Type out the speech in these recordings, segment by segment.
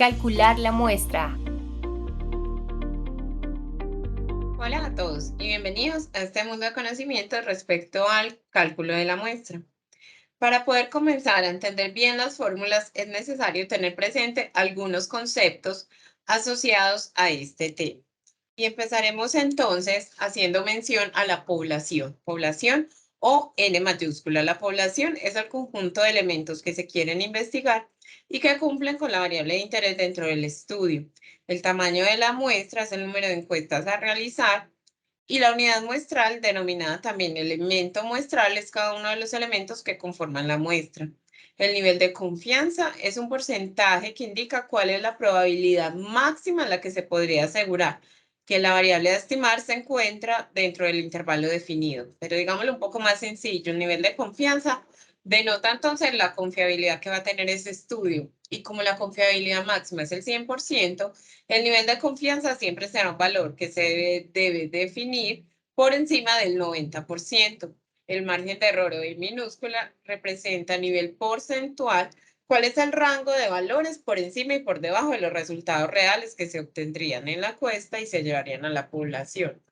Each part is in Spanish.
Calcular la muestra. Hola a todos y bienvenidos a este mundo de conocimiento respecto al cálculo de la muestra. Para poder comenzar a entender bien las fórmulas es necesario tener presente algunos conceptos asociados a este tema. Y empezaremos entonces haciendo mención a la población. Población o N mayúscula. La población es el conjunto de elementos que se quieren investigar y que cumplen con la variable de interés dentro del estudio. El tamaño de la muestra es el número de encuestas a realizar y la unidad muestral, denominada también elemento muestral, es cada uno de los elementos que conforman la muestra. El nivel de confianza es un porcentaje que indica cuál es la probabilidad máxima en la que se podría asegurar que la variable a estimar se encuentra dentro del intervalo definido. Pero digámoslo un poco más sencillo, el nivel de confianza denota entonces la confiabilidad que va a tener ese estudio. Y como la confiabilidad máxima es el 100%, el nivel de confianza siempre será un valor que se debe definir por encima del 90%. El margen de error o I minúscula representa a nivel porcentual cuál es el rango de valores por encima y por debajo de los resultados reales que se obtendrían en la encuesta y se llevarían a la población.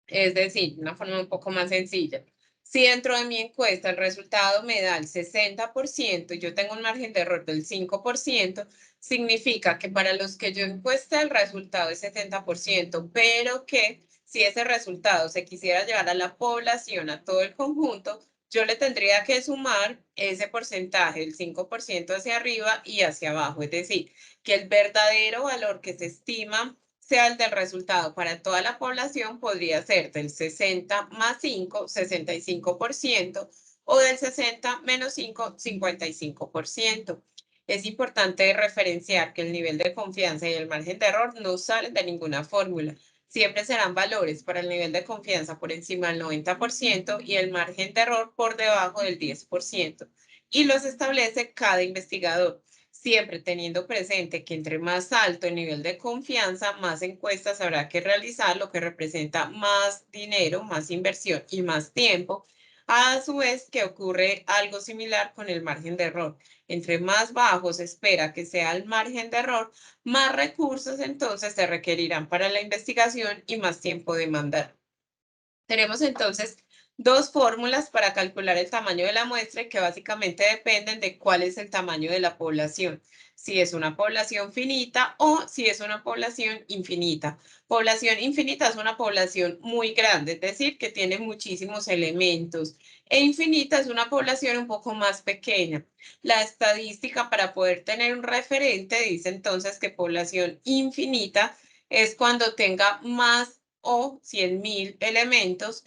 Es decir, de una forma un poco más sencilla. Si dentro de mi encuesta el resultado me da el 60% y yo tengo un margen de error del 5%, significa que para los que yo encueste el resultado es 70%, pero que si ese resultado se quisiera llevar a la población, a todo el conjunto, yo le tendría que sumar ese porcentaje, el 5% hacia arriba y hacia abajo. Es decir, que el verdadero valor que se estima sea el del resultado para toda la población, podría ser del 60 más 5, 65%, o del 60 menos 5, 55%. Es importante referenciar que el nivel de confianza y el margen de error no salen de ninguna fórmula. Siempre serán valores para el nivel de confianza por encima del 90% y el margen de error por debajo del 10%. Y los establece cada investigador, siempre teniendo presente que entre más alto el nivel de confianza, más encuestas habrá que realizar, lo que representa más dinero, más inversión y más tiempo. A su vez, que ocurre algo similar con el margen de error. Entre más bajo se espera que sea el margen de error, más recursos entonces se requerirán para la investigación y más tiempo demandar. Tenemos entonces dos fórmulas para calcular el tamaño de la muestra y que básicamente dependen de cuál es el tamaño de la población, si es una población finita o si es una población infinita. Población infinita es una población muy grande, es decir, que tiene muchísimos elementos, e infinita es una población un poco más pequeña. La estadística para poder tener un referente dice entonces que población infinita es cuando tenga más o 100.000 elementos,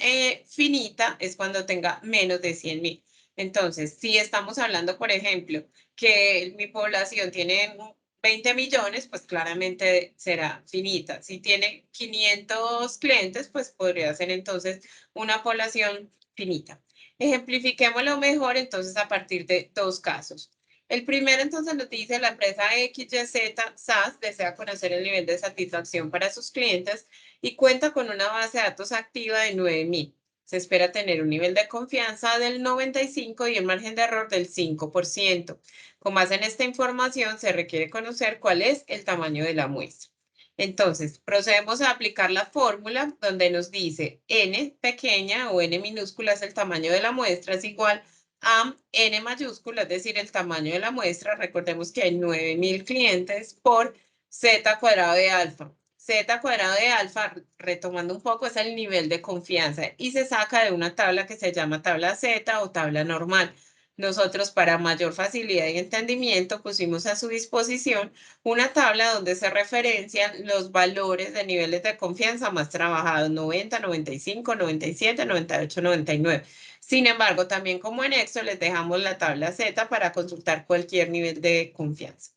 finita es cuando tenga menos de 100.000. Entonces, si estamos hablando, por ejemplo, que mi población tiene 20 millones, pues claramente será finita. Si tiene 500 clientes, pues podría ser entonces una población finita. Ejemplifiquémoslo mejor entonces a partir de dos casos. El primero entonces nos dice la empresa XYZ SAS desea conocer el nivel de satisfacción para sus clientes y cuenta con una base de datos activa de 9.000. Se espera tener un nivel de confianza del 95 y un margen de error del 5%. Con base en esta información, se requiere conocer cuál es el tamaño de la muestra. Entonces, procedemos a aplicar la fórmula donde nos dice n pequeña o n minúscula es el tamaño de la muestra, es igual a n mayúscula, es decir, el tamaño de la muestra. Recordemos que hay 9.000 clientes por z cuadrado de alfa. Z cuadrado de alfa, retomando un poco, es el nivel de confianza y se saca de una tabla que se llama tabla Z o tabla normal. Nosotros, para mayor facilidad y entendimiento, pusimos a su disposición una tabla donde se referencian los valores de niveles de confianza más trabajados: 90, 95, 97, 98, 99. Sin embargo, también como anexo les dejamos la tabla Z para consultar cualquier nivel de confianza.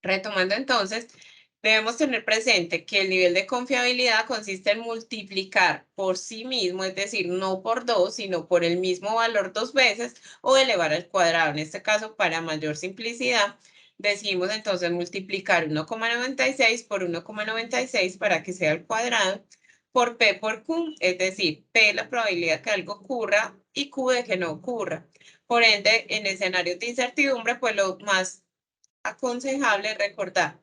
Retomando entonces, debemos tener presente que el nivel de confiabilidad consiste en multiplicar por sí mismo, es decir, no por dos, sino por el mismo valor dos veces o elevar al cuadrado. En este caso, para mayor simplicidad, decimos entonces multiplicar 1,96 por 1,96 para que sea al cuadrado por P por Q, es decir, P la probabilidad que algo ocurra y Q de que no ocurra. Por ende, en escenarios de incertidumbre, pues lo más aconsejable recordar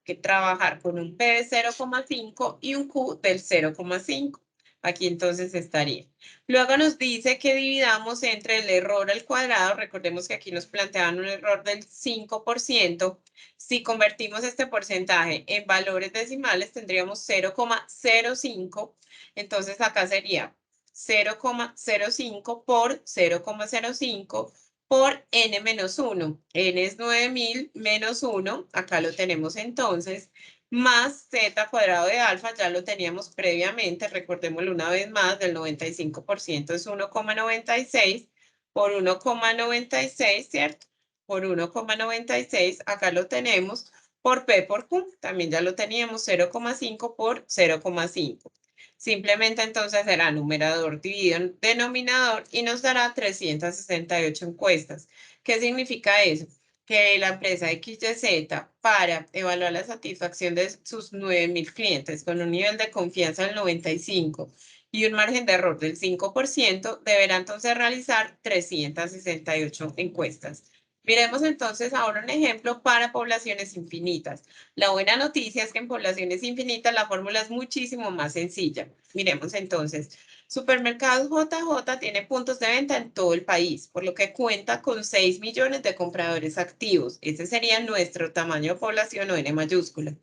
que trabajar con un P de 0,5 y un Q del 0,5. Aquí entonces estaría. Luego nos dice que dividamos entre el error al cuadrado. Recordemos que aquí nos planteaban un error del 5%. Si convertimos este porcentaje en valores decimales, tendríamos 0,05. Entonces acá sería 0,05 por 0,05 por n menos 1. N es 9000 menos 1, acá lo tenemos entonces, más z cuadrado de alfa, ya lo teníamos previamente, recordémoslo una vez más, del 95% es 1,96 por 1,96, ¿cierto? Por 1,96, acá lo tenemos, por P por Q, también ya lo teníamos, 0,5 por 0,5. Simplemente entonces será numerador dividido en denominador y nos dará 368 encuestas. ¿Qué significa eso? Que la empresa XYZ, para evaluar la satisfacción de sus 9000 clientes con un nivel de confianza del 95 y un margen de error del 5%, deberá entonces realizar 368 encuestas. Miremos entonces ahora un ejemplo para poblaciones infinitas. La buena noticia es que en poblaciones infinitas la fórmula es muchísimo más sencilla. Miremos entonces. Supermercados JJ tiene puntos de venta en todo el país, por lo que cuenta con 6 millones de compradores activos. Ese sería nuestro tamaño de población o N mayúscula.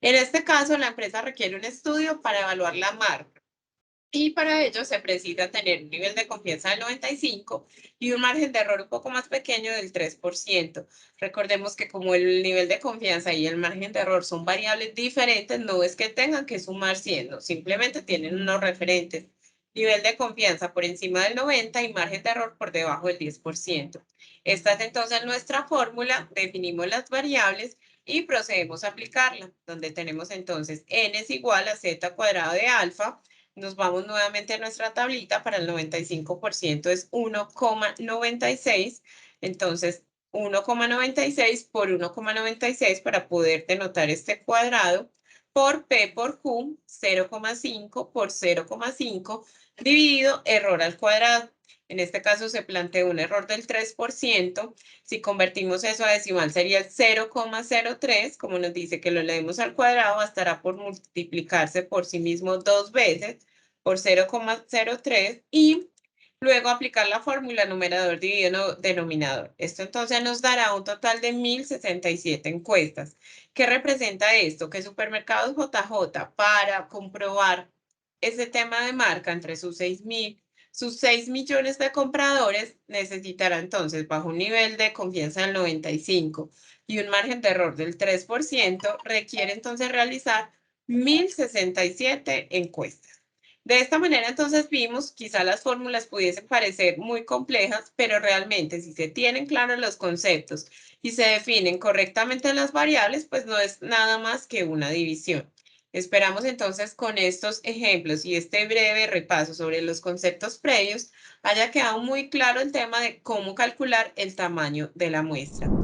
En este caso, la empresa requiere un estudio para evaluar la marca. Y para ello se precisa tener un nivel de confianza del 95 y un margen de error un poco más pequeño del 3%. Recordemos que como el nivel de confianza y el margen de error son variables diferentes, no es que tengan que sumar 100, no, simplemente tienen unos referentes. Nivel de confianza por encima del 90 y margen de error por debajo del 10%. Esta es entonces nuestra fórmula, definimos las variables y procedemos a aplicarla, donde tenemos entonces n es igual a z cuadrado de alfa. Nos vamos nuevamente a nuestra tablita, para el 95% es 1,96, entonces 1,96 por 1,96 para poder denotar este cuadrado, por P por Q, 0,5 por 0,5, dividido error al cuadrado. En este caso se plantea un error del 3%. Si convertimos eso a decimal sería el 0,03, como nos dice que lo leemos al cuadrado, bastará por multiplicarse por sí mismo 2 veces por 0,03 y luego aplicar la fórmula numerador dividido denominador. Esto entonces nos dará un total de 1067 encuestas. ¿Qué representa esto? Que Supermercados JJ, para comprobar ese tema de marca entre sus 6 millones de compradores, necesitará entonces, bajo un nivel de confianza del 95 y un margen de error del 3%, requiere entonces realizar 1067 encuestas. De esta manera entonces vimos, quizá las fórmulas pudiesen parecer muy complejas, pero realmente si se tienen claros los conceptos y se definen correctamente las variables, pues no es nada más que una división. Esperamos entonces con estos ejemplos y este breve repaso sobre los conceptos previos haya quedado muy claro el tema de cómo calcular el tamaño de la muestra.